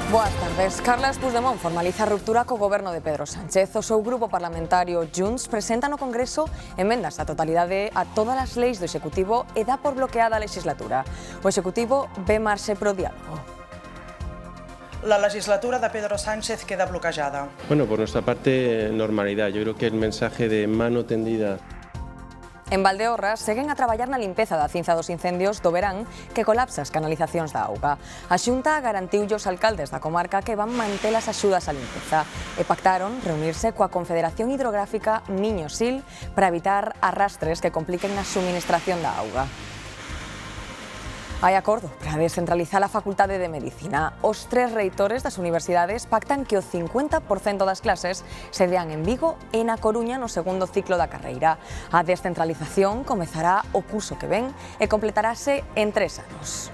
Boas tardes. Carles Puigdemont formaliza a ruptura co goberno de Pedro Sánchez. O seu grupo parlamentario Junts presenta no Congreso emendas á totalidade a todas as leis do Executivo e dá por bloqueada a legislatura. O Executivo ve marxe pro diálogo. La legislatura de Pedro Sánchez queda bloquejada. Bueno, por nuestra parte, normalidad. Yo creo que el mensaje de mano tendida. En Valdeorras seguen a traballar na limpeza da cinza dos incendios do verán que colapsa as canalizacións da auga. A Xunta garantiulle aos alcaldes da comarca que van manter as axudas á limpeza e pactaron reunirse coa Confederación Hidrográfica Miño-Sil para evitar arrastres que compliquen a suministración da auga. Hai acordo para descentralizar a Facultade de Medicina. Os 3 reitores das universidades pactan que o 50% das clases se dean en Vigo e na Coruña no segundo ciclo da carreira. A descentralización comezará o curso que ven e completarase en 3 anos.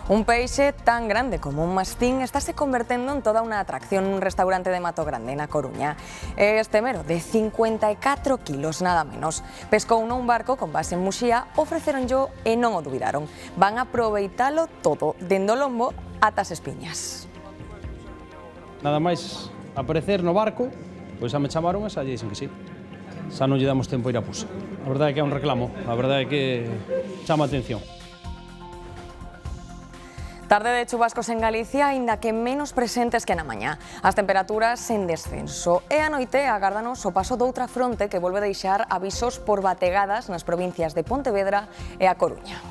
Un peixe tan grande como un mastín estáse convertendo en toda unha atracción nun restaurante de Mato Grande, na Coruña. Este mero, de 54 kilos, nada menos. Pescou un barco con base en Muxía, ofreceronllo e non o dubidaron. Van a aproveitalo todo, dende o lombo ata as espiñas. Nada máis aparecer no barco, pois xa me chamaron e xa lle dixen que sí. Xa non lle damos tempo a ir a Pusa. A verdade é que é un reclamo, a verdade é que chama a atención. Tarde de chubascos en Galicia, aínda que menos presentes que na mañá. As temperaturas en descenso e a noite agárdanos o paso doutra fronte que volve deixar avisos por bategadas nas provincias de Pontevedra e A Coruña.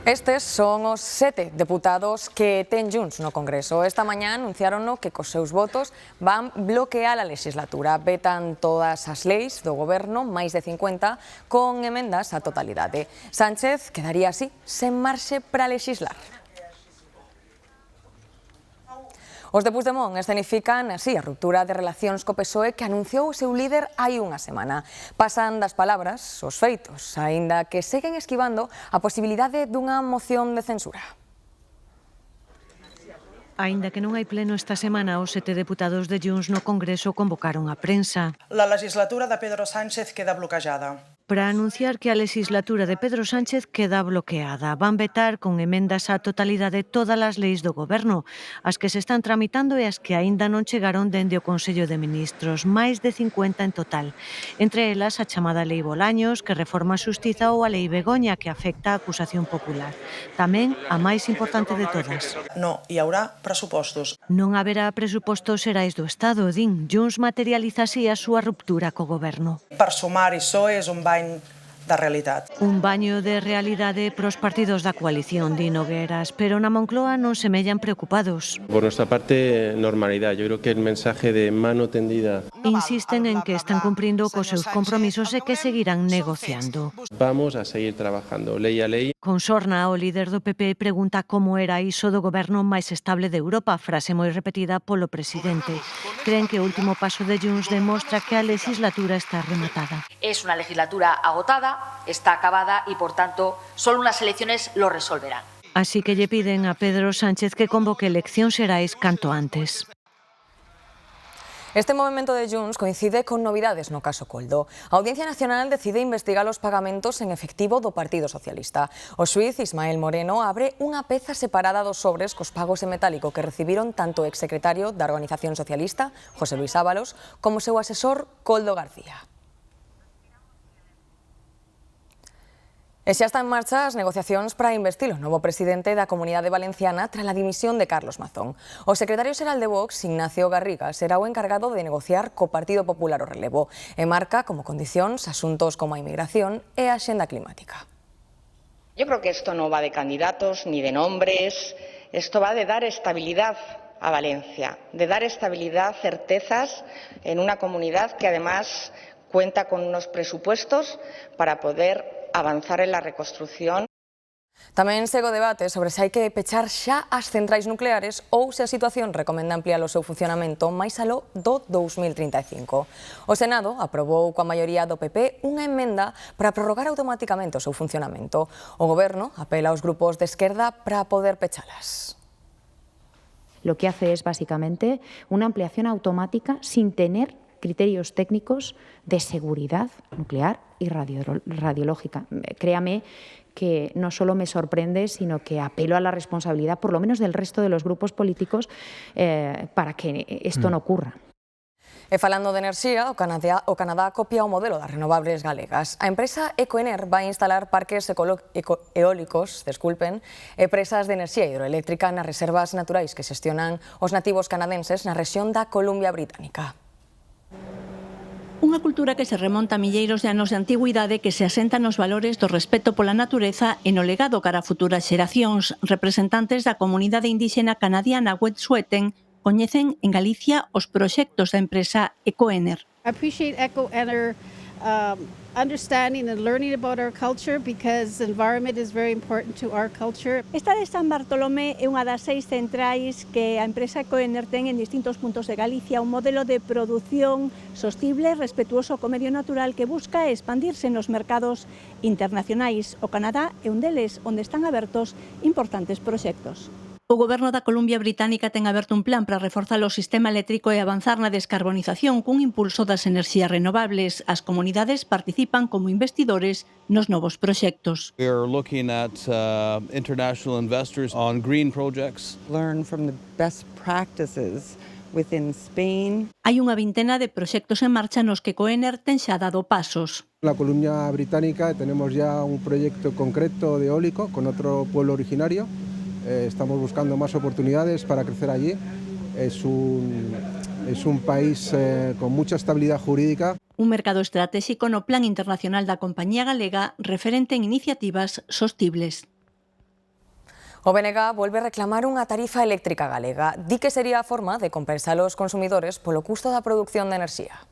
Estes son os 7 deputados que ten Junts no Congreso. Esta mañá anunciárono que cos seus votos van bloquear a legislatura. Vetan todas as leis do goberno, máis de 50, con emendas á totalidade. Sánchez quedaría así, sen marxe para legislar. Os de Puigdemont escenifican así a ruptura de relacións co PSOE que anunciou o seu líder hai unha semana. Pasan das palabras aos feitos, aínda que seguen esquivando a posibilidade dunha moción de censura. Aínda que non hai pleno esta semana, os 7 deputados de Junts no Congreso convocaron a prensa. La legislatura de Pedro Sánchez queda bloquejada. Para anunciar que a legislatura de Pedro Sánchez queda bloqueada. Van vetar con emendas á totalidade todas as leis do goberno, as que se están tramitando e as que aínda non chegaron dende o Consello de Ministros, máis de 50 en total. Entre elas a chamada Lei Bolaños, que reforma a xustiza, ou a Lei Begoña, que afecta a acusación popular. Tamén a máis importante de todas. No hi haurà pressupostos. Non haberá presupostos xerais do Estado, din. Junts materializa así a súa ruptura co goberno. Per Sumar i PSOE és un bany da realidad. Un baño de realidade pros partidos da coalición, di Nogueras, pero na Moncloa non semellan preocupados. Por nuestra parte, normalidad. Yo creo que el mensaje de mano tendida. Insisten en que están cumprindo cos seus compromisos e que seguirán negociando. Vamos a seguir trabajando ley a ley. Con sorna, o líder do PP pregunta como era iso do goberno máis estable de Europa, frase moi repetida polo presidente. Creen que o último paso de Junts demostra que a legislatura está rematada. Es una legislatura agotada, está acabada y, por tanto, solo unas elecciones lo resolverán. Así que lle piden a Pedro Sánchez que convoque eleccións xerais canto antes. Este movemento de Junts coincide con novidades no caso Coldo. A Audiencia Nacional decide investigar os pagamentos en efectivo do Partido Socialista. O xuíz Ismael Moreno abre unha peza separada dos sobres cos pagos en metálico que recibiron tanto o exsecretario da Organización Socialista, José Luis Ábalos, como o seu asesor, Koldo García. E xa están en marcha as negociacións para investir o novo presidente da Comunidade Valenciana tras a dimisión de Carlos Mazón. O secretario xeral de Vox, Ignacio Garriga, será o encargado de negociar co Partido Popular o relevo e marca como condicións asuntos como a inmigración e a axenda climática. Yo creo que esto no va de candidatos ni de nombres, esto va de dar estabilidad a Valencia, de dar estabilidad, certezas en una comunidad que además cuenta con unos presupuestos para poder avanzar en la reconstrucción. Tamén segue o debate sobre se hai que pechar xa as centrais nucleares ou se a situación recomenda ampliar o seu funcionamento máis aló do 2035. O Senado aprobou coa maioría do PP unha emenda para prorrogar automáticamente o seu funcionamento. O Goberno apela aos grupos de esquerda para poder pechalas. lo que hace es básicamente una ampliación automática sin tener criterios técnicos de seguridad nuclear y radiológica. Créame que no solo me sorprende, sino que apelo a la responsabilidad, por lo menos del resto de los grupos políticos, para que esto no ocurra. E falando de enerxía, o Canadá copia o modelo das renovables galegas. A empresa Ecoener vai instalar parques eólicos, e presas de enerxía hidroeléctrica nas reservas naturais que xestionan os nativos canadenses na rexión da Columbia Británica. Unha cultura que se remonta a milleiros de anos de antigüidade que se asenta nos valores do respeto pola natureza e no legado cara a futuras xeracións. Representantes da comunidade indíxena canadiana Wet'suwet'en coñecen en Galicia os proxectos da empresa Ecoener. I appreciate Ecoener understanding and learning about our culture because the environment is very important to our culture. Esta de San Bartolomé é unha das 6 centrais que a empresa Ecoener ten en distintos puntos de Galicia, un modelo de produción sostible, respetuoso co medio natural que busca expandirse nos mercados internacionais. O Canadá é un deles onde están abertos importantes proxectos. O Goberno da Columbia Británica ten aberto un plan para reforzar o sistema eléctrico e avanzar na descarbonización cun impulso das enerxías renovables. As comunidades participan como investidores nos novos proxectos. We are looking at international investors on green projects. Learn from the best practices within Spain. Hai unha vintena de proxectos en marcha nos que Ecoener ten xa dado pasos. En la Columbia Británica tenemos ya un proyecto concreto de eólico con otro pueblo originario. Estamos buscando más oportunidades para crecer allí. Es un país con mucha estabilidad jurídica. Un mercado estratégico no plan internacional da compañía galega referente en iniciativas sostibles. O BNG volve a reclamar unha tarifa eléctrica galega. Di que sería a forma de compensar aos consumidores polo custo da produción de enerxía.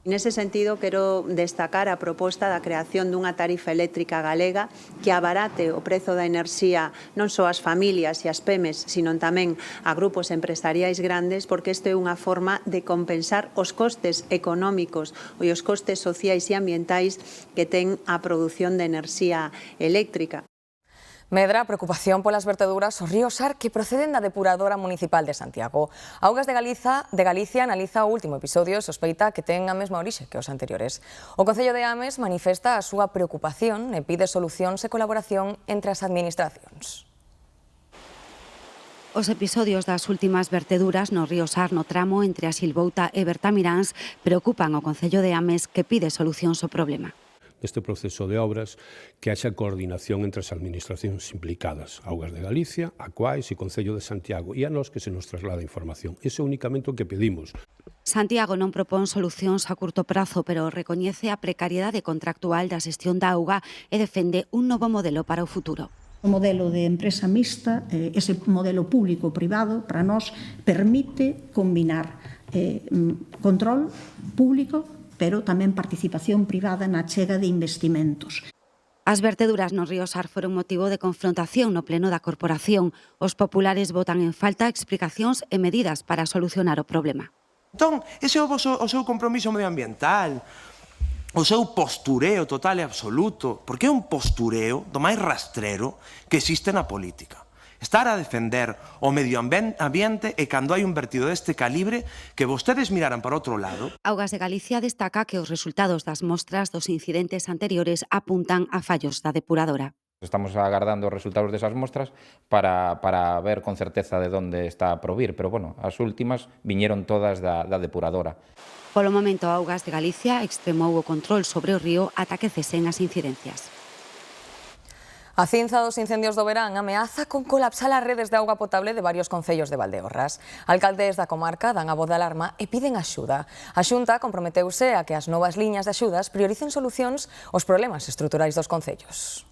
Nese sentido, quero destacar a proposta da creación dunha tarifa eléctrica galega que abarate o prezo da enerxía non só ás familias e ás PEMES, sino tamén a grupos empresariais grandes, porque isto é unha forma de compensar os costes económicos e os costes sociais e ambientais que ten a produción de enerxía eléctrica. Medra a preocupación polas verteduras ao río Sar que proceden da depuradora municipal de Santiago. Augas de Galicia analiza o último episodio e sospeita que ten a mesma orixe que os anteriores. O Concello de Ames manifesta a súa preocupación e pide solucións e colaboración entre as administracións. Os episodios das últimas verteduras no río Sar no tramo entre a Silbouta e Bertamiráns preocupan ao Concello de Ames que pide solucións ao problema. Este proceso de obras que haxa coordinación entre as administracións implicadas, Augas de Galicia, Aquais e Concello de Santiago, e a nós que se nos traslada información. Ese é únicamente o que pedimos. Santiago non propón solucións a curto prazo, pero recoñece a precariedade contractual da xestión da auga e defende un novo modelo para o futuro. O modelo de empresa mixta, ese modelo público-privado, para nós permite combinar control público pero tamén participación privada na achega de investimentos. As verteduras no río Sar foron motivo de confrontación no pleno da corporación. Os populares votan en falta explicacións e medidas para solucionar o problema. Entón, ese é o seu compromiso medioambiental, o seu postureo total e absoluto, porque é un postureo do máis rastrero que existe na política. Estar a defender o medio ambiente e cando hai un vertido deste calibre que vostedes miraran para outro lado. Augas de Galicia destaca que os resultados das mostras dos incidentes anteriores apuntan a fallos da depuradora. Estamos agardando os resultados desas mostras para ver con certeza de onde está a provir, pero bueno, as últimas viñeron todas da depuradora. Polo momento, Augas de Galicia extremou o control sobre o río ata que cesen as incidencias. A cinza dos incendios do verán ameaza con colapsar as redes de auga potable de varios concellos de Valdeorras. Alcaldes da comarca dan a voz de alarma e piden axuda. A Xunta comprometeuse a que as novas liñas de axudas prioricen solucións aos problemas estruturais dos concellos.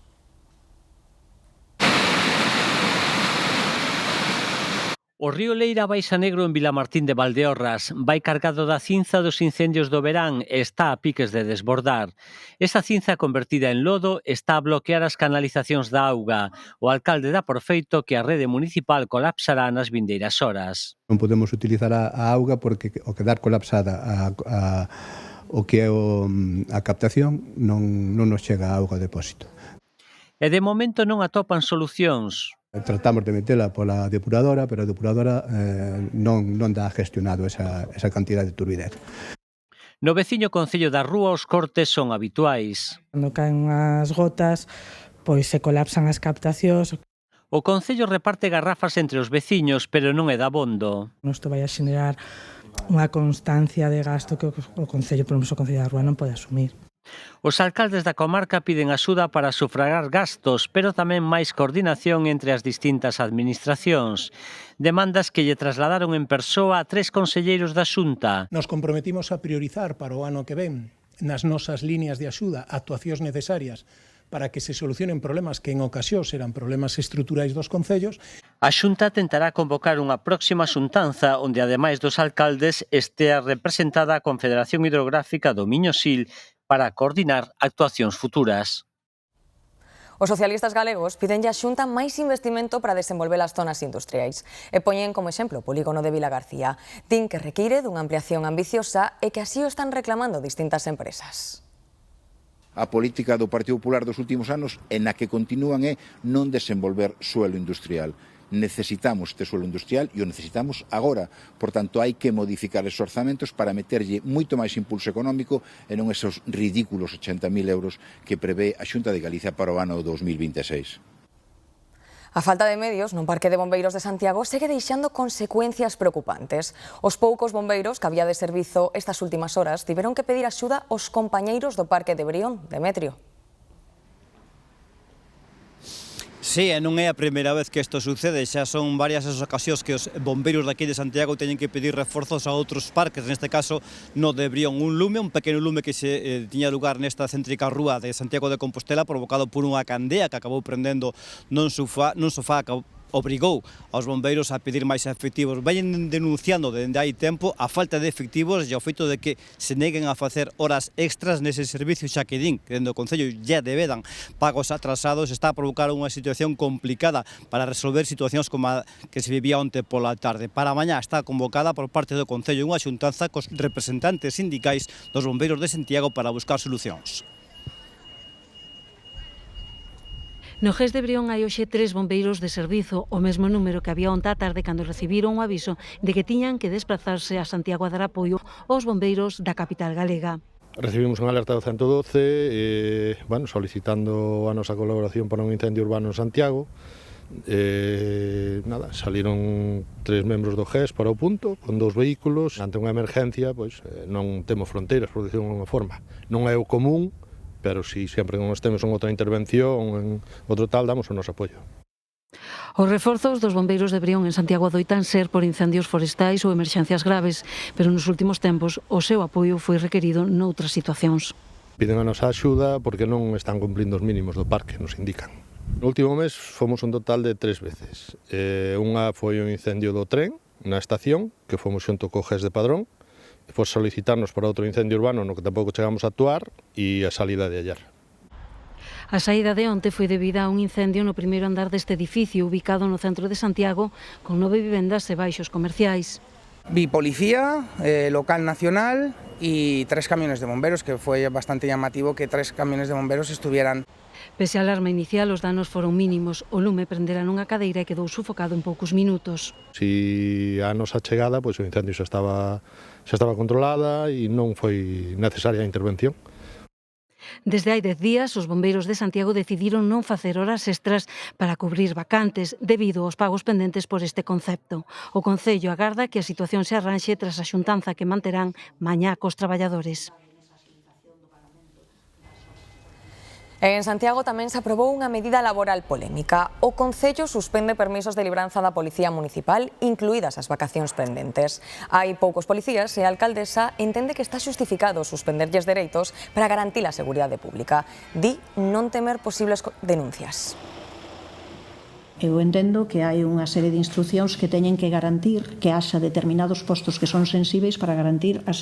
O río Leira baixa negro en Vilamartín de Valdeorras, vai cargado da cinza dos incendios do verán e está a piques de desbordar. Esa cinza convertida en lodo está a bloquear as canalizacións da auga. O alcalde dá por feito que a rede municipal colapsará nas vindeiras horas. Non podemos utilizar a auga porque ao quedar colapsada o que é a captación non nos chega a auga ao depósito. E de momento non atopan solucións. Tratamos de metela pola depuradora, pero a depuradora non dá gestionado esa cantidad de turbidez. No veciño concello da Rúa os cortes son habituais. Cando caen unhas gotas, pois se colapsan as captacións. O concello reparte garrafas entre os veciños, pero non é dabondo. Isto vai a xenerar unha constancia de gasto que o concello, por exemplo, o concello da Rúa non pode asumir. Os alcaldes da comarca piden axuda para sufragar gastos, pero tamén máis coordinación entre as distintas administracións. Demandas que lle trasladaron en persoa a 3 conselleiros da Xunta. Nos comprometimos a priorizar para o ano que ven nas nosas líneas de axuda actuacións necesarias para que se solucionen problemas que en ocasións eran problemas estruturais dos concellos. A Xunta tentará convocar unha próxima xuntanza onde, ademais dos alcaldes, estea representada a Confederación Hidrográfica do Miño-Sil para coordinar actuacións futuras. Os socialistas galegos pidenlle á Xunta máis investimento para desenvolver as zonas industriais e poñen como exemplo o polígono de Vilagarcía. Din que require dunha ampliación ambiciosa e que así o están reclamando distintas empresas. A política do Partido Popular dos últimos anos en a que continúan é non desenvolver suelo industrial. Necesitamos este suelo industrial e o necesitamos agora. Por tanto, hai que modificar esos orzamentos para meterlle moito máis impulso económico e non esos ridículos 80.000 euros que prevé a Xunta de Galicia para o ano 2026. A falta de medios no Parque de Bombeiros de Santiago segue deixando consecuencias preocupantes. Os poucos bombeiros que había de servizo estas últimas horas tiveron que pedir axuda aos compañeiros do Parque de Brión, Demetrio. Sí, non é a primeira vez que isto sucede, xa son varias as ocasións que os bombeiros daqui de Santiago teñen que pedir reforzos a outros parques, neste caso no de Brión, un pequeno lume que se tiña lugar nesta céntrica rúa de Santiago de Compostela provocado por unha candea que acabou prendendo nun sofá obrigou aos bombeiros a pedir máis efectivos. Vayan denunciando dende hai tempo a falta de efectivos e o feito de que se neguen a facer horas extras nese servicio, xa que din que dende o Concello ya debedan pagos atrasados, está a provocar unha situación complicada para resolver situacións como a que se vivía onte pola tarde. Para mañá está convocada por parte do Concello unha xuntanza cos representantes sindicais dos bombeiros de Santiago para buscar solucións. No GES de Brión hai hoxe 3 bombeiros de servizo, o mesmo número que había onte á tarde cando recibiron o aviso de que tiñan que desplazarse a Santiago a dar apoio aos bombeiros da capital galega. Recibimos unha alerta do 112 solicitando a nosa colaboración para un incendio urbano en Santiago. Saliron 3 membros do GES para o punto con 2 vehículos. Ante unha emergencia, non temos fronteiras, por decirlo de unha forma. Non é o común, pero si sempre que nos temos outra intervención, en outro tal, damos o noso apoio. Os reforzos dos bombeiros de Brión en Santiago adoitan ser por incendios forestais ou emerxencias graves, pero nos últimos tempos o seu apoio foi requerido noutras situacións. Piden a nosa axuda porque non están cumplindo os mínimos do parque, nos indican. No último mes fomos un total de 3 veces. Unha foi un incendio do tren na estación, que fomos xunto co GES de Padrón, por solicitarnos para outro incendio urbano no que tampouco chegamos a actuar e a salida de Allar. A saída de onte foi debida a un incendio no primeiro andar deste edificio ubicado no centro de Santiago con 9 vivendas e baixos comerciais. Vi policía, local nacional y 3 camiones de bomberos, que fue bastante llamativo que 3 camiones de bomberos estuvieran. Pese á alarma inicial, os danos foron mínimos. O lume prendera nunha cadeira e quedou sufocado en poucos minutos. Si a nosa chegada, o incendio xa estaba controlada e non foi necesaria a intervención. Desde hai 10 días, os bombeiros de Santiago decidiron non facer horas extras para cubrir vacantes debido aos pagos pendentes por este concepto. O Concello agarda que a situación se arranxe tras a xuntanza que manterán mañá cos traballadores. En Santiago tamén se aprobou unha medida laboral polémica. O Concello suspende permisos de libranza da Policía Municipal, incluídas as vacacións pendentes. Hai poucos policías e a alcaldesa entende que está xustificado suspenderlles dereitos para garantir a seguridade pública. Di non temer posibles denuncias. Eu entendo que hai unha serie de instruccións que teñen que garantir que haxa determinados postos que son sensíveis para garantir a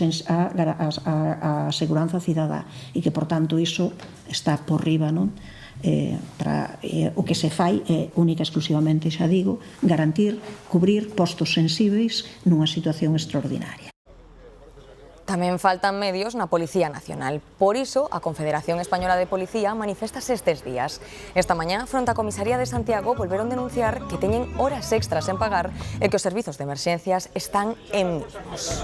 seguranza cidadá e que, por tanto, iso está por riba, non? O que se fai é única e exclusivamente, xa digo, garantir, cubrir postos sensíveis nunha situación extraordinaria. tamén faltan medios na Policía Nacional. Por iso, a Confederación Española de Policía maniféstase estes días. Esta mañá, fronte á Comisaría de Santiago, volveron denunciar que teñen horas extras en pagar e que os servizos de emerxencias están en mínimos.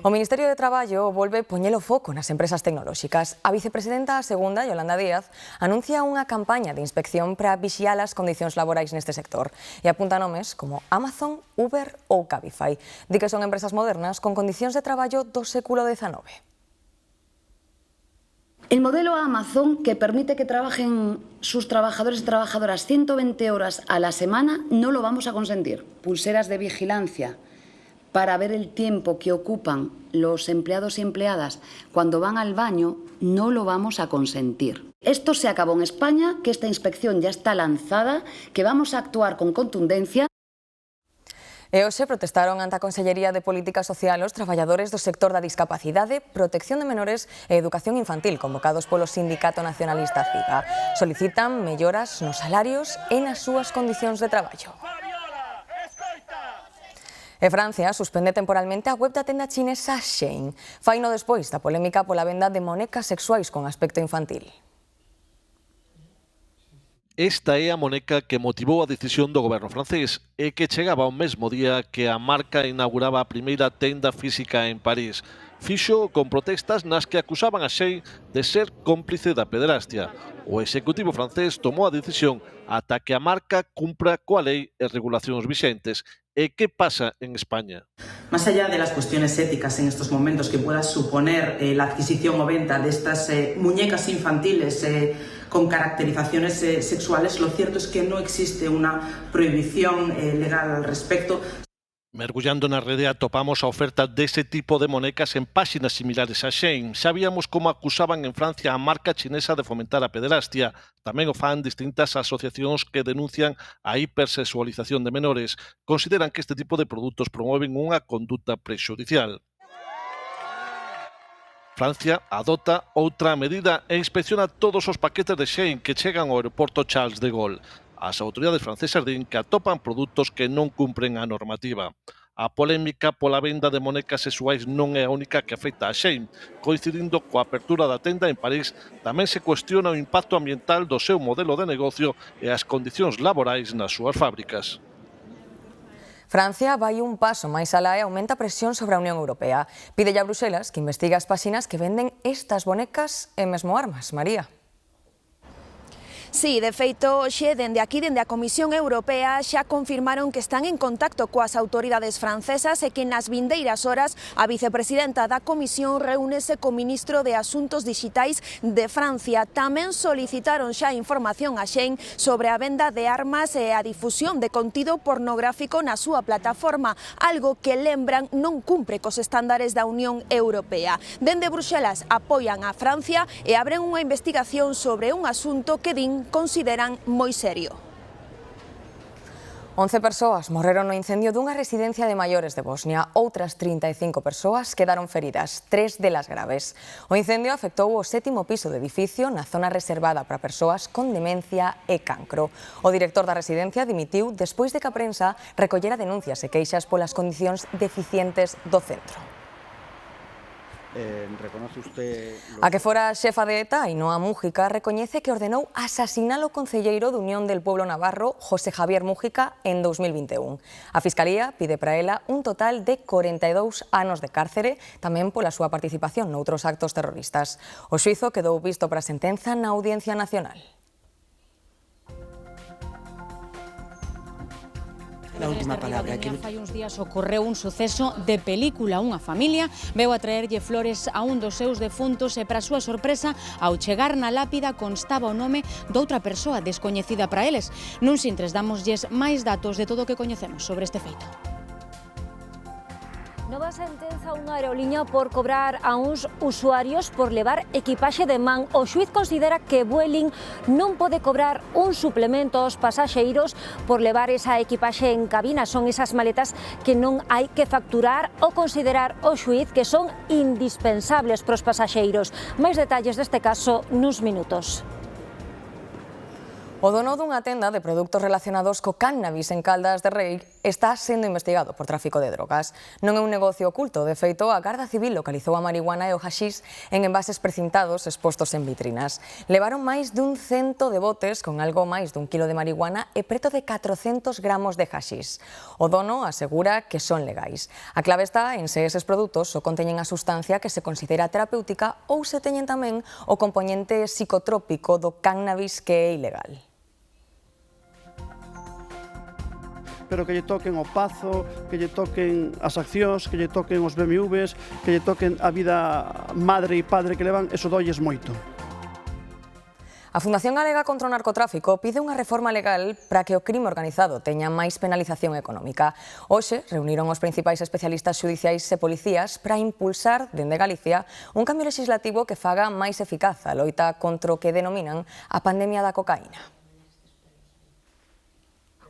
O Ministerio de Traballo volve poñer o foco nas empresas tecnolóxicas. A vicepresidenta segunda, Yolanda Díaz, anuncia unha campaña de inspección para vixiar as condicións laborais neste sector e apunta nomes como Amazon, Uber ou Cabify. Di que son empresas modernas con condicións de traballo do século XIX. El modelo Amazon, que permite que trabajen sus trabajadores y trabajadoras 120 horas a la semana, no lo vamos a consentir. Pulseras de vigilancia para ver el tiempo que ocupan los empleados y empleadas cuando van al baño, no lo vamos a consentir. Esto se acabó en España, que esta inspección ya está lanzada, que vamos a actuar con contundencia. E hoxe protestaron ante a Consellería de Política Social os traballadores do sector da discapacidade, protección de menores e educación infantil, convocados polo Sindicato Nacionalista CIGA. Solicitan melloras nos salarios e nas súas condicións de traballo. E Francia suspende temporalmente a web da tenda chinesa Shein. Faino despois da polémica pola venda de monecas sexuais con aspecto infantil. Esta é a moneca que motivou a decisión do goberno francés e que chegaba ao mesmo día que a marca inauguraba a primeira tenda física en París. Fixo con protestas nas que acusaban a Shein de ser cómplice da pederastia. O executivo francés tomou a decisión ata que a marca cumpra coa lei e regulacións vixentes. ¿Qué pasa en España? Más allá de las cuestiones éticas en estos momentos que pueda suponer la adquisición o venta de estas muñecas infantiles con caracterizaciones sexuales, lo cierto es que no existe una prohibición legal al respecto. Mergullando na rede atopamos a oferta dese tipo de monecas en páxinas similares a Shein. Sabíamos como acusaban en Francia a marca chinesa de fomentar a pederastia. Tamén o fan distintas asociacións que denuncian a hipersexualización de menores. Consideran que este tipo de produtos promoven unha conduta prexudicial. Francia adopta outra medida e inspecciona todos os paquetes de Shein que chegan ao aeroporto Charles de Gaulle. As autoridades francesas din que atopan produtos que non cumpren a normativa. A polémica pola venda de monecas sexuais non é a única que afecta a Shein. Coincidindo coa apertura da tenda en París, tamén se cuestiona o impacto ambiental do seu modelo de negocio e as condicións laborais nas súas fábricas. Francia vai un paso máis alá e aumenta a presión sobre a Unión Europea. Pídelle a Bruselas que investigue as páxinas que venden estas bonecas e mesmo armas. María. Sí, de feito, xe, dende aquí, dende a Comisión Europea, xa confirmaron que están en contacto coas autoridades francesas e que nas vindeiras horas a vicepresidenta da Comisión reúnese co ministro de Asuntos Digitais de Francia. Tamén solicitaron xa información a Shein sobre a venda de armas e a difusión de contido pornográfico na súa plataforma, algo que lembran non cumpre cos estándares da Unión Europea. Dende Bruxelas apoian a Francia e abren unha investigación sobre un asunto que din consideran moi serio. 11 persoas morreron no incendio dunha residencia de maiores de Bosnia. Outras 35 persoas quedaron feridas, 3 delas graves. O incendio afectou o 7º piso do edificio na zona reservada para persoas con demencia e cancro. O director da residencia dimitiu despois de que a prensa recollera denuncias e queixas polas condicións deficientes do centro. A que fora xefa de ETA, Ainhoa Mújica, recoñece que ordenou asasinar o concelleiro de Unión del Pueblo Navarro, José Javier Mújica, en 2021. A Fiscalía pide para ela un total de 42 anos de cárcere, tamén pola súa participación noutros actos terroristas. O xuízo quedou visto para sentenza na Audiencia Nacional. La última palabra. Fai uns días ocorreu un suceso de película. Unha familia veu a traerlle flores a un dos seus defuntos e, para a súa sorpresa, ao chegar na lápida constaba o nome doutra persoa descoñecida para eles. Nuns intres dámoslles máis datos de todo o que coñecemos sobre este feito. Nova sentenza a unha aeroliña por cobrar a uns usuarios por levar equipaxe de man. O xuíz considera que Vueling non pode cobrar un suplemento aos pasaxeiros por levar esa equipaxe en cabina. Son esas maletas que non hai que facturar ou considerar o xuíz que son indispensables para os pasaxeiros. Máis detalles deste caso nuns minutos. O dono dunha tenda de produtos relacionados co cannabis en Caldas de Rei está sendo investigado por tráfico de drogas. Non é un negocio oculto, de feito, a Garda Civil localizou a marihuana e o haxís en envases precintados expostos en vitrinas. Levaron máis dun 100 de botes con algo máis dun quilo de marihuana e preto de 400 gramos de haxís. O dono asegura que son legais. A clave está en se eses produtos só conteñen a sustancia que se considera terapéutica ou se teñen tamén o compoñente psicotrópico do cannabis que é ilegal. Pero que lle toquen o Pazo, que lle toquen as accións, que lle toquen os BMWs, que lle toquen a vida madre e padre que levan, eso dolles moito. A Fundación Galega contra o Narcotráfico pide unha reforma legal para que o crime organizado teña máis penalización económica. Hoxe reuniron os principais especialistas xudiciais e policías para impulsar, dende Galicia, un cambio legislativo que faga máis eficaz a loita contra o que denominan a pandemia da cocaína.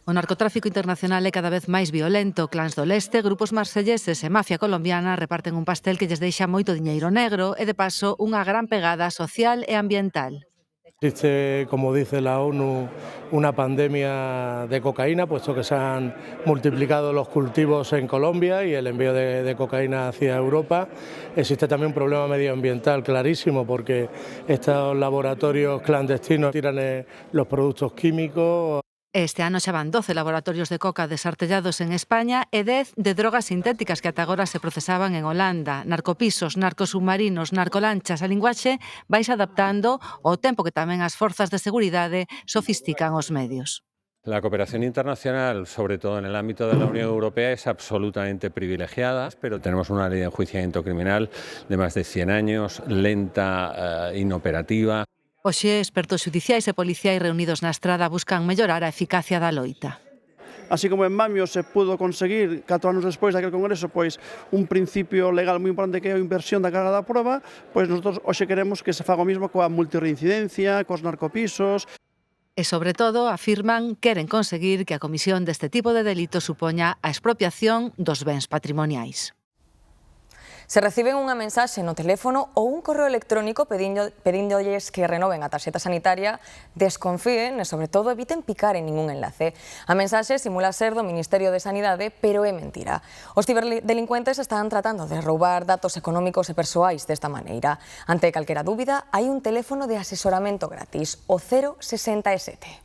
O narcotráfico internacional é cada vez máis violento. Clans do leste, grupos marselleses e mafia colombiana reparten un pastel que lles deixa moito diñeiro negro e, de paso, unha gran pegada social e ambiental. Existe, como dice la ONU, una pandemia de cocaína, puesto que se han multiplicado los cultivos en Colombia y el envío de cocaína hacia Europa. Existe también un problema medioambiental clarísimo, porque estos laboratorios clandestinos tiran los productos químicos. Este ano xa van 12 laboratorios de coca desartellados en España e 10 de drogas sintéticas que ata agora se procesaban en Holanda. Narcopisos, narcosubmarinos, narcolanchas, a linguaxe vais adaptando ao tempo que tamén as forzas de seguridade sofistican os medios. La cooperación internacional, sobre todo en el ámbito de la Unión Europea, es absolutamente privilegiada, pero tenemos una ley de enjuiciamiento criminal de más de 100 años, lenta, inoperativa. Hoxe, expertos xudiciais e policiais reunidos na estrada buscan mellorar a eficacia da loita. Así como en Mamios se pudo conseguir, 4 anos despois daquele congreso, pois un principio legal moi importante que é a inversión da carga da proba, pois nosotros hoxe queremos que se faga o mismo coa multirreincidencia, cos narcopisos. E, sobre todo, afirman queren conseguir que a comisión deste tipo de delitos supoña a expropiación dos bens patrimoniais. Se reciben unha mensaxe no teléfono ou un correo electrónico pedíndolles que renoven a tarxeta sanitaria, desconfíen e, sobre todo, eviten picar en ningún enlace. A mensaxe simula ser do Ministerio de Sanidade, pero é mentira. Os ciberdelincuentes están tratando de roubar datos económicos e persoais desta maneira. Ante calquera dúbida, hai un teléfono de asesoramento gratis, o 067.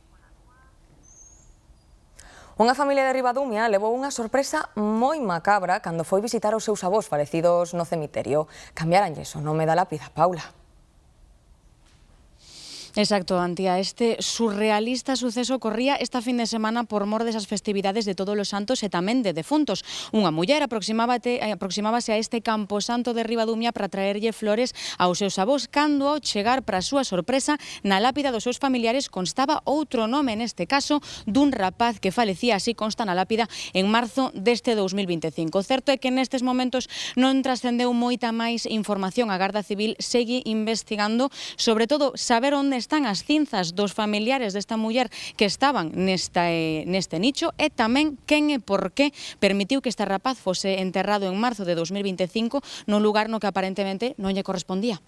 Unha familia de Ribadumia levou unha sorpresa moi macabra cando foi visitar os seus avós falecidos no cemiterio. Cambiaranlles o nome da lápida, Paula. Exacto, Antía. Este surrealista suceso corría esta fin de semana por mor desas festividades de Todos os Santos e tamén de defuntos. Unha muller aproximábase a este camposanto de Ribadumia para traerlle flores aos seus avós, cando ao chegar, para a súa sorpresa, na lápida dos seus familiares constaba outro nome, neste caso, dun rapaz que falecía, así consta na lápida, en marzo deste 2025. O certo é que nestes momentos non trascendeu moita máis información. A Garda Civil segue investigando, sobre todo, saber onde están as cinzas dos familiares desta muller que estaban neste nicho e tamén quen e por que permitiu que este rapaz fose enterrado en marzo de 2025 nun lugar no que aparentemente non lle correspondía.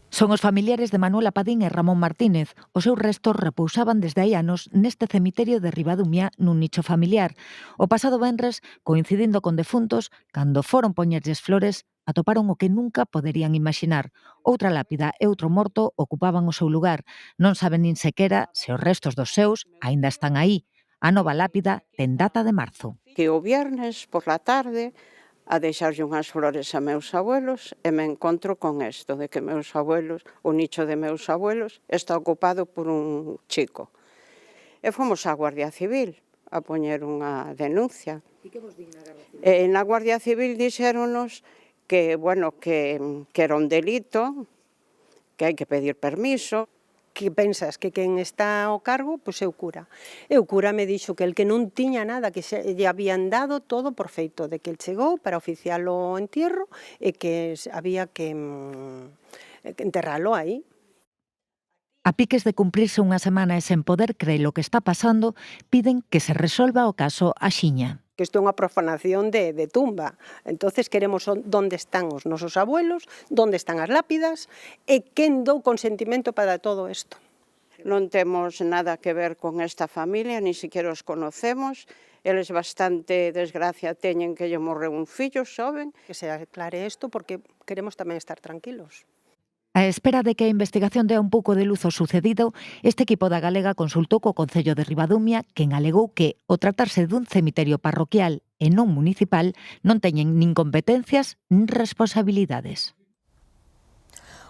Son os familiares de Manuela Padín e Ramón Martínez. Os seus restos repousaban desde hai anos neste cemiterio de Ribadumia nun nicho familiar. O pasado venres, coincidindo con defuntos, cando foron poñerlles flores, atoparon o que nunca poderían imaginar. Outra lápida e outro morto ocupaban o seu lugar. Non saben nin sequera se os restos dos seus aínda están aí. A nova lápida ten data de marzo. Que o viernes por la tarde a deixarlle unhas flores a meus abuelos e me encontro con isto, de que meus abuelos, o nicho de meus abuelos, está ocupado por un chico. E fomos á Guardia Civil a poñer unha denuncia. E que vos din na Guardia Civil? E na Guardia Civil dixéronos que, bueno, que era un delito, que hai que pedir permiso. Que pensas que quen está ao cargo, pois é o cura. E o cura me dixo que el que non tiña nada, que lle habían dado todo por feito, de que el chegou para oficiar o entierro e que había que enterralo aí. A piques de cumprirse unha semana e sen poder creer o que está pasando, piden que se resolva o caso axiña. Que isto é unha profanación de tumba. Entonces queremos onde están os nosos abuelos, onde están as lápidas e quen dou consentimento para todo isto. Non temos nada que ver con esta familia, ni siquiera os conocemos. Eles bastante desgracia teñen que lle morreu un fillo xoven. Que se aclare isto porque queremos tamén estar tranquilos. A espera de que a investigación dea un pouco de luz ao sucedido, este equipo da Galega consultou co Concello de Ribadumia, quen alegou que, ao tratarse dun cemiterio parroquial e non municipal, non teñen nin competencias nin responsabilidades.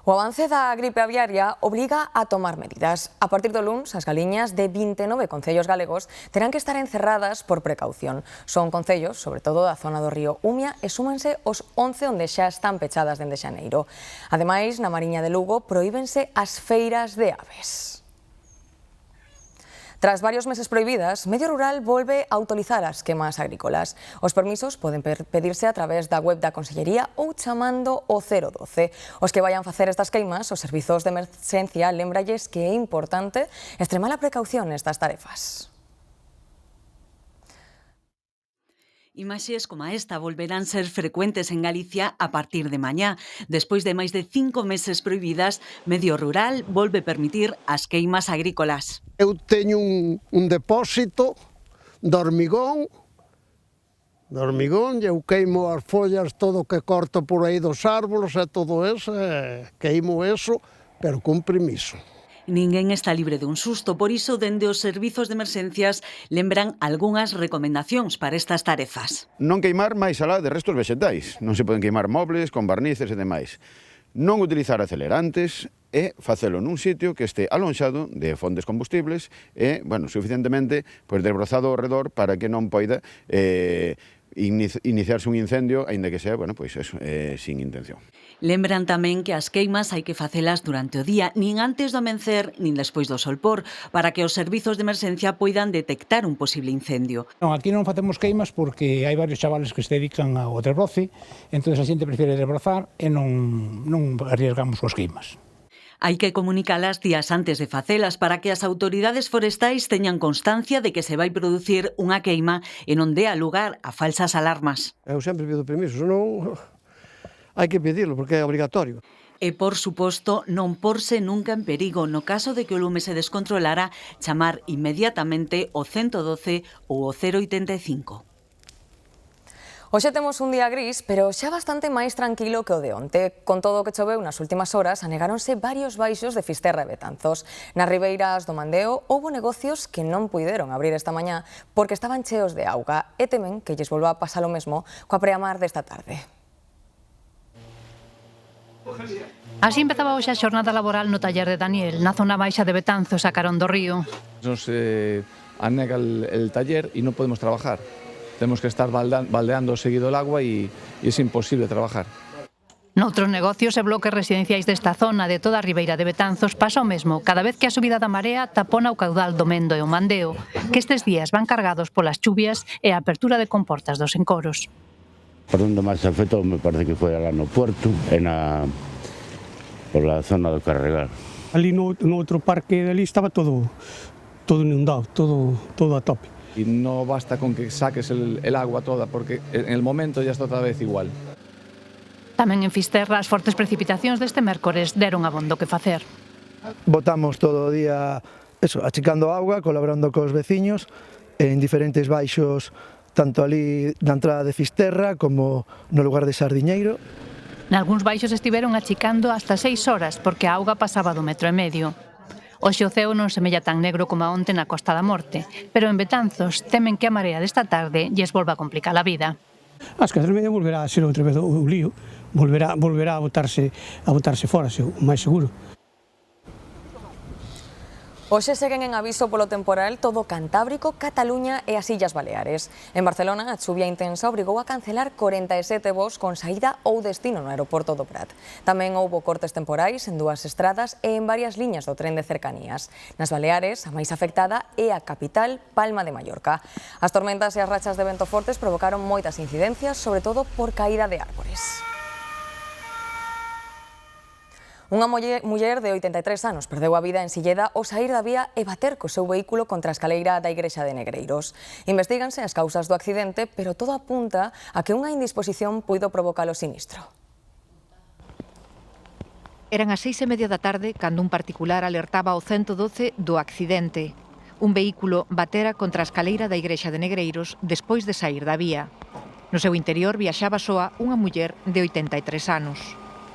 O avance da gripe aviaria obriga a tomar medidas. A partir do luns, as galiñas de 29 concellos galegos terán que estar encerradas por precaución. Son concellos, sobre todo da zona do río Umia, e súmense os 11 onde xa están pechadas dende xaneiro. Ademais, na Mariña de Lugo prohíbense as feiras de aves. Tras varios meses prohibidas, Medio Rural volve a autorizar as queimas agrícolas. Os permisos poden pedirse a través da web da Consellería ou chamando o 012. Os que vayan facer estas queimas, os servizos de emerxencia lembralles que é importante extremar a precaución nestas tarefas. Imaxes como esta volverán ser frecuentes en Galicia a partir de mañá. Despois de máis de 5 meses prohibidas, Medio Rural volve permitir as queimas agrícolas. Eu teño un depósito de hormigón, e eu queimo as follas, todo o que corto por aí dos árboles e todo eso, queimo eso, pero con permiso. Ninguén está libre dun susto, por iso, dende os servizos de emerxencias, lembran algunhas recomendacións para estas tarefas. Non queimar máis alá de restos vexetais. Non se poden queimar mobles, con barnices e demais. Non utilizar acelerantes e facelo nun sitio que este alonxado de fontes combustibles e, suficientemente desbrozado ao redor para que non poida iniciarse un incendio, aínda que sea, sin intención. Lembran tamén que as queimas hai que facelas durante o día, nin antes do amencer, nin despois do solpor, para que os servizos de emerxencia poidan detectar un posible incendio. Non, aquí non facemos queimas porque hai varios chavales que se dedican ao desbroce, entón a xente prefire desbrozar e non arriesgamos os queimas. Hai que comunicalas días antes de facelas para que as autoridades forestais teñan constancia de que se vai producir unha queima e non dea lugar a falsas alarmas. Eu sempre pido permiso, senón hai que pedirlo porque é obrigatorio. E, por suposto, non porse nunca en perigo. No caso de que o lume se descontrolara, chamar inmediatamente o 112 ou o 085. Hoxe temos un día gris, pero xa bastante máis tranquilo que o de onte. Con todo o que choveu nas últimas horas, anegáronse varios baixos de Fisterra e Betanzos. Nas ribeiras do Mandeo houbo negocios que non puideron abrir esta mañá porque estaban cheos de auga e temen que lles volva a pasar o mesmo coa preamar desta tarde. Así empezaba hoxe a xornada laboral no taller de Daniel, na zona baixa de Betanzos, a carón do río. Nos anega el taller y no podemos trabajar. Tenemos que estar baldeando seguido el agua y es imposible trabajar. Noutros negocios e bloques residenciais desta zona de toda a ribeira de Betanzos pasa o mesmo, cada vez que a subida da marea tapona o caudal do Mendo e o Mandeo, que estes días van cargados polas chuvias e a apertura de comportas dos encoros. Por onde máis se afectou me parece que foi lá no Puerto e por la zona do Carregal. Ali no outro parque ali estaba todo inundado, todo a tope. Y no basta con que saques el agua toda porque en el momento ya está otra vez igual. Tamén en Fisterra as fortes precipitacións deste mércores deron abondo que facer. Botamos todo o día achicando auga, colaborando cos veciños en diferentes baixos, tanto ali na entrada de Fisterra como no lugar de Sardiñeiro. Nalgúns baixos estiveron achicando hasta 6 horas porque a auga pasaba do 1,5 metros. Hoxe o ceo non semella tan negro como a onte na Costa da Morte, pero en Betanzos temen que a marea desta tarde lles volva a complicar a vida. Ás 4:30 volverá a ser outra vez o lío, volverá a botarse fora, o máis seguro. Hoxe seguen en aviso polo temporal todo Cantábrico, Cataluña e as Illas Baleares. En Barcelona, a chuvia intensa obrigou a cancelar 47 voos con saída ou destino no aeroporto do Prat. Tamén houbo cortes temporais en 2 estradas e en varias liñas do tren de cercanías. Nas Baleares, a máis afectada é a capital, Palma de Mallorca. As tormentas e as rachas de vento fortes provocaron moitas incidencias, sobre todo por caída de árbores. Unha muller de 83 anos perdeu a vida en Silleda ao saír da vía e bater co seu vehículo contra a escaleira da igrexa de Negreiros. Investíganse as causas do accidente, pero todo apunta a que unha indisposición puido provocar o sinistro. Eran as 6:30 da tarde cando un particular alertaba ao 112 do accidente. Un vehículo batera contra a escaleira da igrexa de Negreiros despois de sair da vía. No seu interior viaxaba soa unha muller de 83 anos.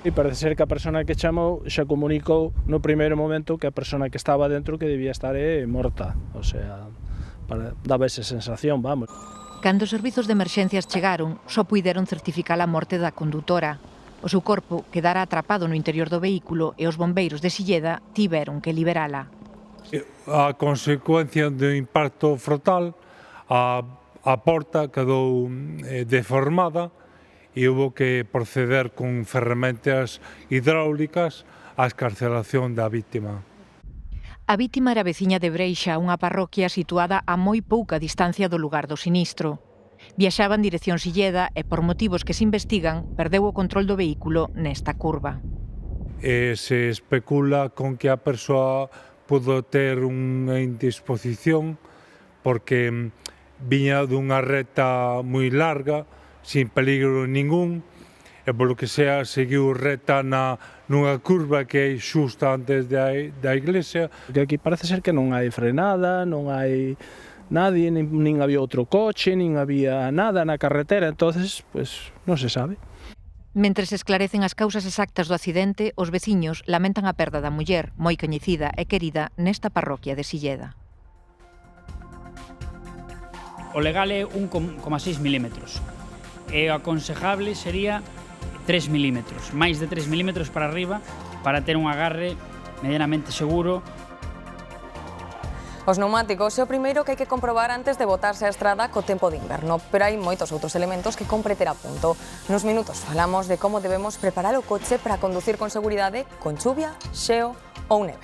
E parece ser que a persona que chamou xa comunicou no primeiro momento que a persona que estaba dentro que debía estar morta. O sea, daba esa sensación, vamos. Cando os servizos de emerxencias chegaron, só puideron certificar a morte da condutora. O seu corpo quedara atrapado no interior do vehículo e os bombeiros de Silleda tiveron que liberala. A consecuencia do impacto frontal, a porta quedou deformada e houve que proceder con ferramentas hidráulicas á escarcelación da vítima. A vítima era veciña de Breixa, unha parroquia situada a moi pouca distancia do lugar do sinistro. Viaxaba en dirección Silleda e, por motivos que se investigan, perdeu o control do vehículo nesta curva. Se especula con que a persoa pudo ter unha indisposición porque viña dunha reta moi larga, sin peligro ningún, e polo que sea seguiu reta nunha curva que é xusta antes da iglesia. Que aquí parece ser que non hai frenada, non hai nadie, nin había outro coche, nin había nada na carretera, entonces, pues, non se sabe. Mentres se esclarecen as causas exactas do accidente, os veciños lamentan a perda da muller, moi coñecida e querida nesta parroquia de Silleda. O legal é 1,6 milímetros. E o aconsejable sería 3 milímetros, máis de 3 milímetros para arriba, para ter un agarre medianamente seguro. Os pneumáticos é o primeiro que hai que comprobar antes de botarse á estrada co tempo de inverno, pero hai moitos outros elementos que compre ter a punto. Nos minutos falamos de como debemos preparar o coche para conducir con seguridade con chuvia, xeo ou neve.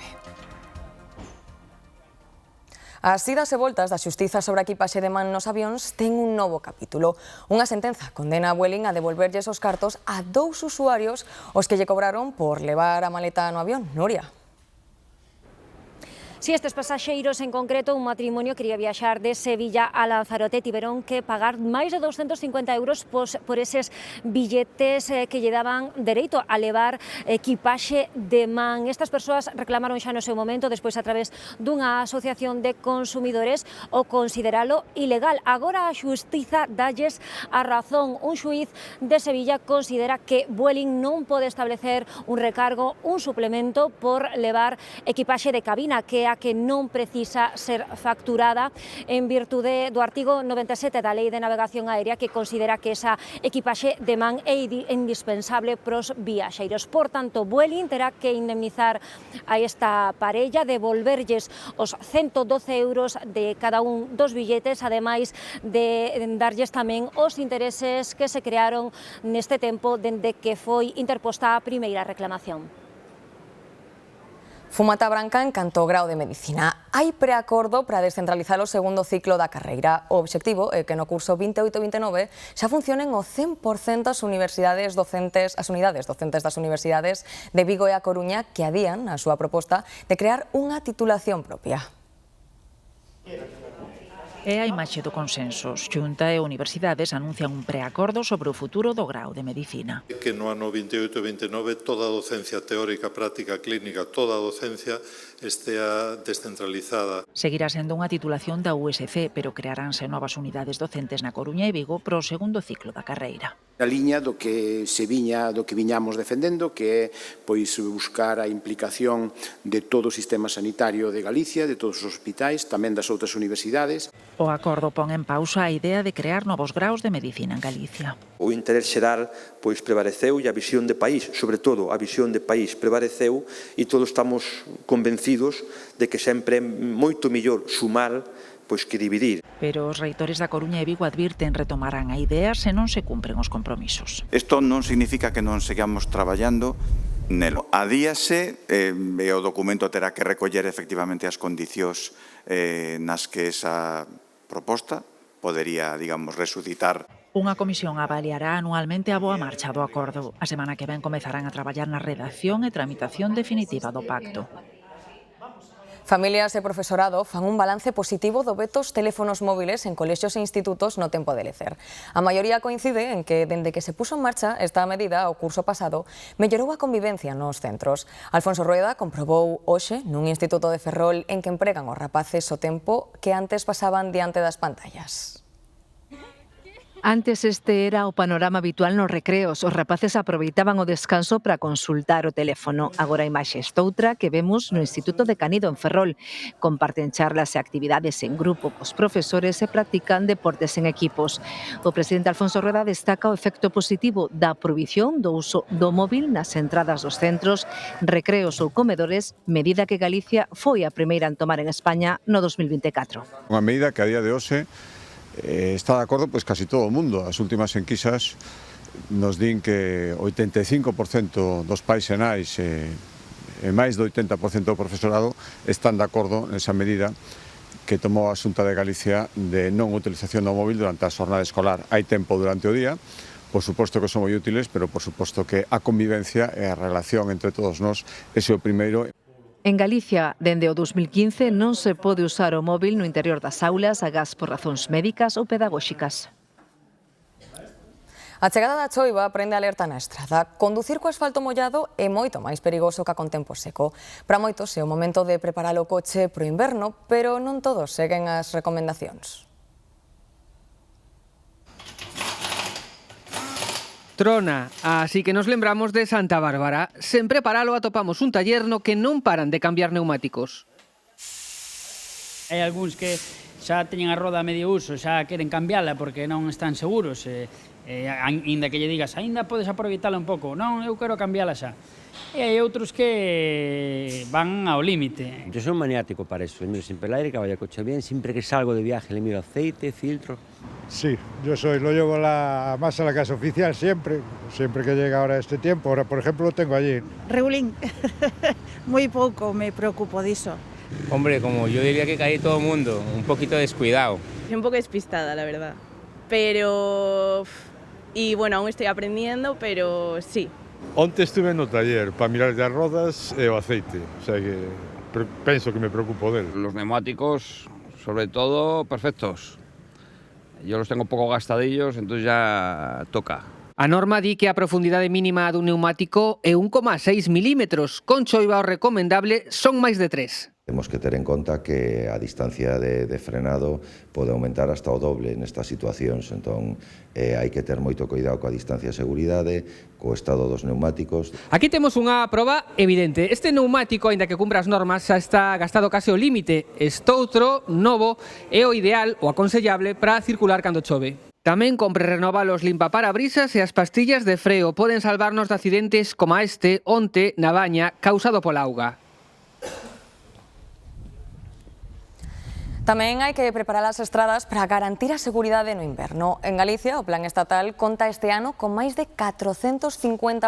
As idas e voltas da xustiza sobre a equipaxe de man nos avións ten un novo capítulo. Unha sentenza condena a Vueling a devolverlles os cartos a 2 usuarios os que lle cobraron por levar a maleta no avión. Nuria. Si estes pasaxeiros, en concreto un matrimonio, quería viaxar de Sevilla a Lanzarote, tiveron que pagar máis de 250 euros por eses billetes que lle daban dereito a levar equipaxe de man. Estas persoas reclamaron xa no seu momento, despois a través dunha asociación de consumidores, o consideralo ilegal. Agora a xustiza dalles a razón. Un xuíz de Sevilla considera que Vueling non pode establecer un recargo, un suplemento por levar equipaxe de cabina, que a que non precisa ser facturada en virtude do artigo 97 da Lei de Navegación Aérea, que considera que esa equipaxe de man é indispensable pros viaxeiros. Por tanto, Vueling terá que indemnizar a esta parella, devolverlles os 112 euros de cada un dos billetes, ademais de darlles tamén os intereses que se crearon neste tempo dende que foi interposta a primeira reclamación. Fumata branca en canto ao grao de Medicina. Hai preacordo para descentralizar o segundo ciclo da carreira. O obxectivo é que no curso 28-29 xa funcionen o 100% as unidades docentes das universidades de Vigo e a Coruña, que adían a súa proposta de crear unha titulación propia. É a imaxe do consenso. Xunta e universidades anuncian un preacordo sobre o futuro do grao de Medicina. Que no ano 28-29 toda a docencia teórica, práctica, clínica, toda a docencia estea descentralizada. Seguirá sendo unha titulación da USC, pero crearánse novas unidades docentes na Coruña e Vigo para o segundo ciclo da carreira. A liña do que viñamos defendendo, que é pois buscar a implicación de todo o sistema sanitario de Galicia, de todos os hospitais, tamén das outras universidades. O acordo pon en pausa a idea de crear novos graos de medicina en Galicia. O interés xeral pois prevaleceu e a visión de país, sobre todo a visión de país prevaleceu, e todos estamos convencidos de que sempre é moito mellor sumar pois que dividir. Pero os reitores da Coruña e Vigo advirten retomarán a idea se non se cumpren os compromisos. Isto non significa que non sigamos traballando nelo. Adíase e o documento terá que recoller efectivamente as condicións nas que esa proposta podería, digamos, resucitar. Unha comisión avaliará anualmente a boa marcha do acordo. A semana que ven comezarán a traballar na redacción e tramitación definitiva do pacto. Familias e profesorado fan un balance positivo do veto aos teléfonos móviles en colexios e institutos no tempo de lecer. A maioría coincide en que, dende que se puso en marcha esta medida o curso pasado, mellorou a convivencia nos centros. Alfonso Rueda comprobou hoxe nun instituto de Ferrol en que empregan os rapaces o tempo que antes pasaban diante das pantallas. Antes este era o panorama habitual nos recreos. Os rapaces aproveitaban o descanso para consultar o teléfono. Agora a imaxe estoutra que vemos no Instituto de Canido en Ferrol. Comparten charlas e actividades en grupo cos profesores e practican deportes en equipos. O presidente Alfonso Rueda destaca o efecto positivo da prohibición do uso do móvil nas entradas dos centros, recreos ou comedores, medida que Galicia foi a primeira en tomar en España no 2024. Unha medida que a día de hoxe está de acordo pois casi todo o mundo. As últimas enquisas nos din que 85% dos pais e nais e máis do 80% do profesorado están de acordo nesa medida que tomou a Xunta de Galicia de non utilización do móvil durante a xornada escolar. Hai tempo durante o día, por suposto que son moi útiles, pero por suposto que a convivencia e a relación entre todos nós ese é o primeiro. En Galicia, dende o 2015, non se pode usar o móvil no interior das aulas agás por razóns médicas ou pedagóxicas. A chegada da choiva prende alerta na estrada. Conducir co asfalto mollado é moito máis perigoso que con tempo seco. Para moitos é o momento de preparar o coche pro inverno, pero non todos seguen as recomendacións. Trona, así que nos lembramos de Santa Bárbara. Sen preparalo atopamos un taller no que non paran de cambiar neumáticos. Hai algúns que xa teñen a roda a medio uso, xa queren cambiala porque non están seguros. Ainda que lle digas, ainda podes aproveitala un pouco. Non, eu quero cambiala xa. E hai outros que van ao límite. Yo soy un maniático para eso. Miro siempre el aire, que vaya el coche bien. Siempre que salgo de viaje le miro aceite, filtro. Sí, yo lo llevo más a la casa oficial siempre que llega ahora este tiempo. Ahora, por ejemplo, lo tengo allí. Regulín, muy poco me preocupo de eso. Hombre, como yo diría que cae todo el mundo, un poquito descuidado. Un poco despistada, la verdad. Pero... Y bueno, aún estoy aprendiendo, pero sí. Onte estuve no taller para mirar as rodas e o aceite, o sea que penso que me preocupo del. Los neumáticos, sobre todo, perfectos. Yo los tengo poco gastadillos, entonces ya toca. A norma di que a profundidade mínima dun neumático é 1,6 milímetros. Con choiva o recomendable son máis de 3. Temos que ter en conta que a distancia de frenado pode aumentar hasta o doble nestas situacións, entón hai que ter moito cuidado coa distancia de seguridade, co estado dos neumáticos. Aquí temos unha proba evidente. Este neumático, aínda que cumpra as normas, xa está gastado case ao límite. Estoutro, novo, é o ideal, o aconsellable, para circular cando chove. Tamén compre renovar os limpaparabrisas e as pastillas de freo. Poden salvarnos de accidentes como este onte na Baña, causado pola auga. Tamén hai que preparar as estradas para garantir a seguridade no inverno. En Galicia, o Plan Estatal conta este ano con máis de 450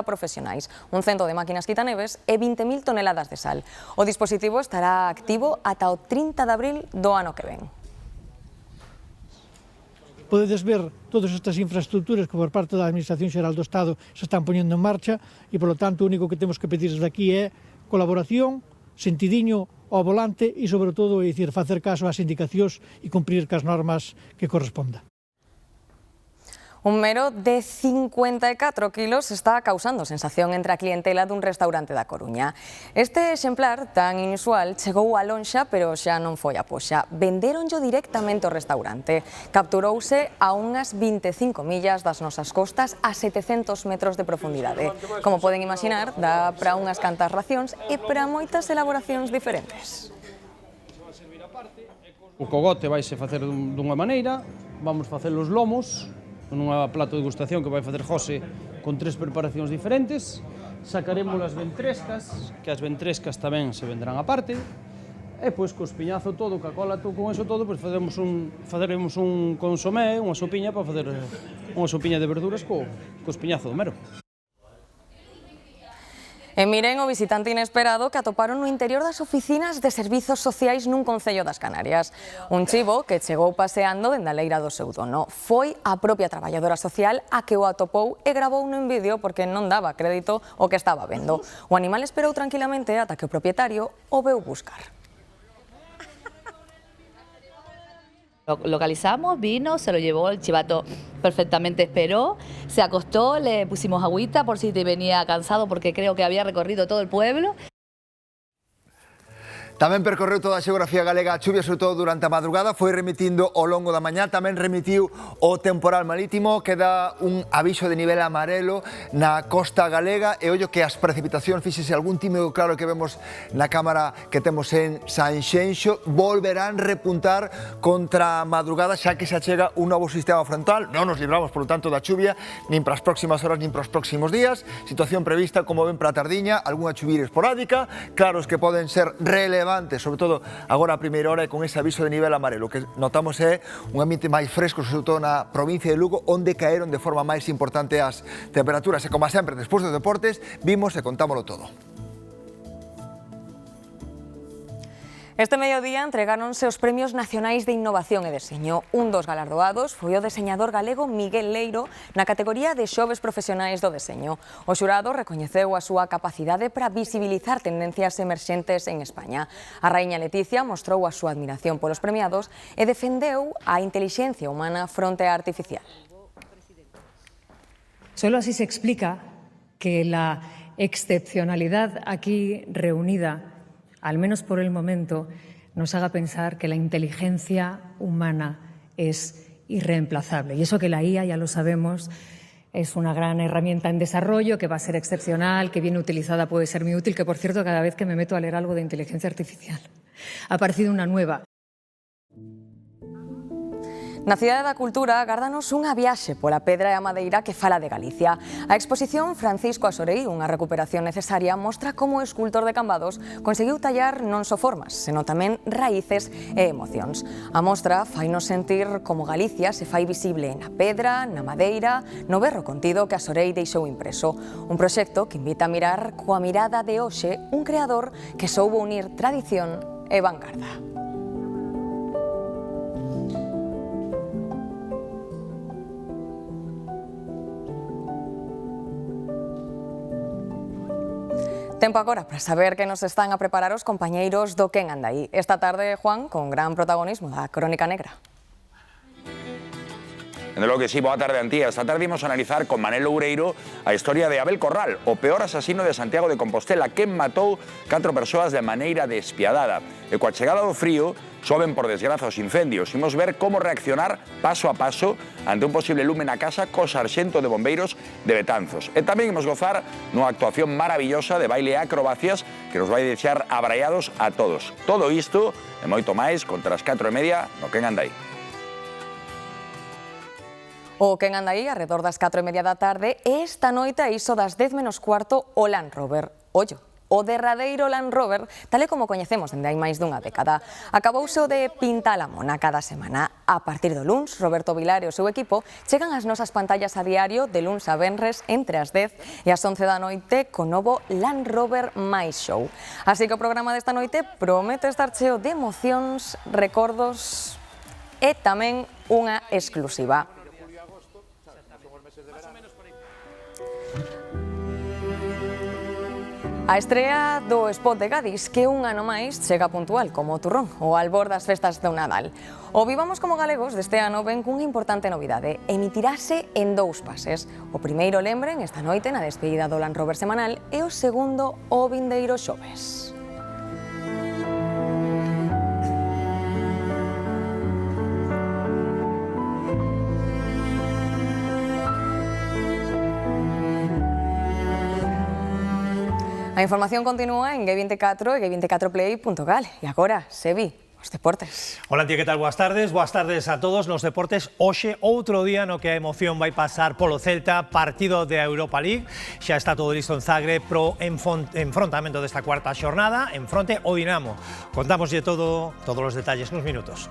profesionais, un cento de máquinas quitaneves e 20.000 toneladas de sal. O dispositivo estará activo ata o 30 de abril do ano que ven. Podedes ver todas estas infraestructuras que por parte da Administración Xeral do Estado se están poñendo en marcha e, polo tanto, o único que temos que pedir desde aquí é colaboración, sentidiño ao volante e, sobre todo, facer caso ás indicacións e cumprir cas normas que corresponda. Un mero de 54 kilos está causando sensación entre a clientela dun restaurante da Coruña. Este exemplar tan inusual chegou a lonxa, pero xa non foi a poxa. Vendéronllo directamente ao restaurante. Capturouse a unhas 25 millas das nosas costas a 700 metros de profundidade. Como poden imaginar, dá para unhas cantas racións e para moitas elaboracións diferentes. O cogote vaise facer dunha maneira, vamos facer os lomos, nunha plato de degustación que vai facer José con 3 preparacións diferentes. Sacaremos as ventrescas, que as ventrescas tamén se vendrán aparte, e pois co espiñazo todo, ca cola todo, con eso todo, pois faremos un consomé, unha sopiña para facer unha sopiña de verduras co espiñazo do mero. E miren o visitante inesperado que atoparon no interior das oficinas de servizos sociais nun concello das Canarias. Un chivo que chegou paseando dende a leira do seu dono. Foi a propia traballadora social a que o atopou e gravou no vídeo porque non daba crédito o que estaba vendo. O animal esperou tranquilamente ata que o propietario o veu buscar. Lo localizamos, vino, se lo llevó, el chivato perfectamente esperó, se acostó, le pusimos agüita por si te venía cansado porque creo que había recorrido todo el pueblo. Tamén percorreu toda a xeografía galega a chuvia, sobre todo durante a madrugada, foi remitindo ao longo da mañá, tamén remitiu o temporal marítimo, queda un aviso de nivel amarelo na costa galega e ollo que as precipitacións, fíxese algún tímido claro que vemos na cámara que temos en Sanxenxo, volverán repuntar contra a madrugada xa que se achega un novo sistema frontal, non nos libramos por lo tanto da chuvia, nin para as próximas horas nin para os próximos días, situación prevista como ven para a tardiña, algunha chuvia esporádica, claros que poden ser relevantes, sobre todo agora a primeira hora e con ese aviso de nivel amarelo. O que notamos é un ambiente máis fresco, sobre todo na provincia de Lugo, onde caeron de forma máis importante as temperaturas. E como sempre, despois dos deportes, vimos e contámoslo todo. Este mediodía entregáronse os Premios Nacionais de Innovación e Deseño. Un dos galardoados foi o deseñador galego Miguel Leiro na categoría de xoves profesionais do deseño. O xurado recoñeceu a súa capacidade para visibilizar tendencias emerxentes en España. A raíña Leticia mostrou a súa admiración polos premiados e defendeu a intelixencia humana fronte á artificial. Solo así se explica que la excepcionalidad aquí reunida, al menos por el momento, nos haga pensar que la inteligencia humana es irreemplazable. Y eso que la IA, ya lo sabemos, es una gran herramienta en desarrollo, que va a ser excepcional, que bien utilizada puede ser muy útil, que por cierto, cada vez que me meto a leer algo de inteligencia artificial, ha aparecido una nueva. Na Cidade da Cultura agárdanos unha viaxe pola pedra e a madeira que fala de Galicia. A exposición Francisco Asorei, unha recuperación necesaria, mostra como o escultor de Cambados conseguiu tallar non só formas, senón tamén raíces e emocións. A mostra fainos sentir como Galicia se fai visible na pedra, na madeira, no berro contido que Asorei deixou impreso. Un proxecto que invita a mirar coa mirada de hoxe un creador que soubo unir tradición e vanguarda. Tempo agora para saber que nos están a preparar os compañeiros do Quen anda aí. Esta tarde, Juan, con gran protagonismo da Crónica Negra. Desde logo que sí, boa tarde, Antía. Esta tarde imos a analizar con Manel Loureiro a historia de Abel Corral, o peor asasino de Santiago de Compostela, que matou 4 persoas de maneira despiadada. E coa chegada do frío, soben por desgraza os incendios. Imos ver como reaccionar paso a paso ante un posible lume na casa co sarxento de bombeiros de Betanzos. E tamén imos gozar nunha actuación maravillosa de baile e acrobacias que nos vai deixar abraiados a todos. Todo isto e moito máis contra as 4:30 no Quen anda aí. O Quen anda aí, arredor das 4:30 da tarde, e esta noite, a iso das 10 menos cuarto, o Land Rover. Ollo, o derradeiro Land Rover, tal e como coñecemos dende hai máis dunha década. Acabouse o de Pintalamona cada semana. A partir do luns, Roberto Vilar e o seu equipo chegan ás nosas pantallas a diario de luns a venres entre as 10 e as 11 da noite con novo Land Rover máis show. Así que o programa desta noite promete estar cheo de emocións, recordos e tamén unha exclusiva. A estrea do spot de Gadis, que un ano máis chega puntual como o turrón, o albor das festas do Nadal. O Vivamos como Galegos deste ano ven cunha importante novidade. Emitirase en 2 pases. O primeiro, lembren, esta noite na despedida do Land Rover semanal e o segundo o vindeiro xoves. A información continúa en G24 e G24play.gal. E agora, Sevi, os deportes. Hola, Antía, que tal? Boas tardes a todos. Nos deportes, hoxe outro día no que a emoción vai pasar polo Celta, partido de Europa League. Xa está todo listo en Zagreb pro enfrontamento desta cuarta xornada, en fronte ao Dinamo. Contámoslle todos os detalles nos minutos.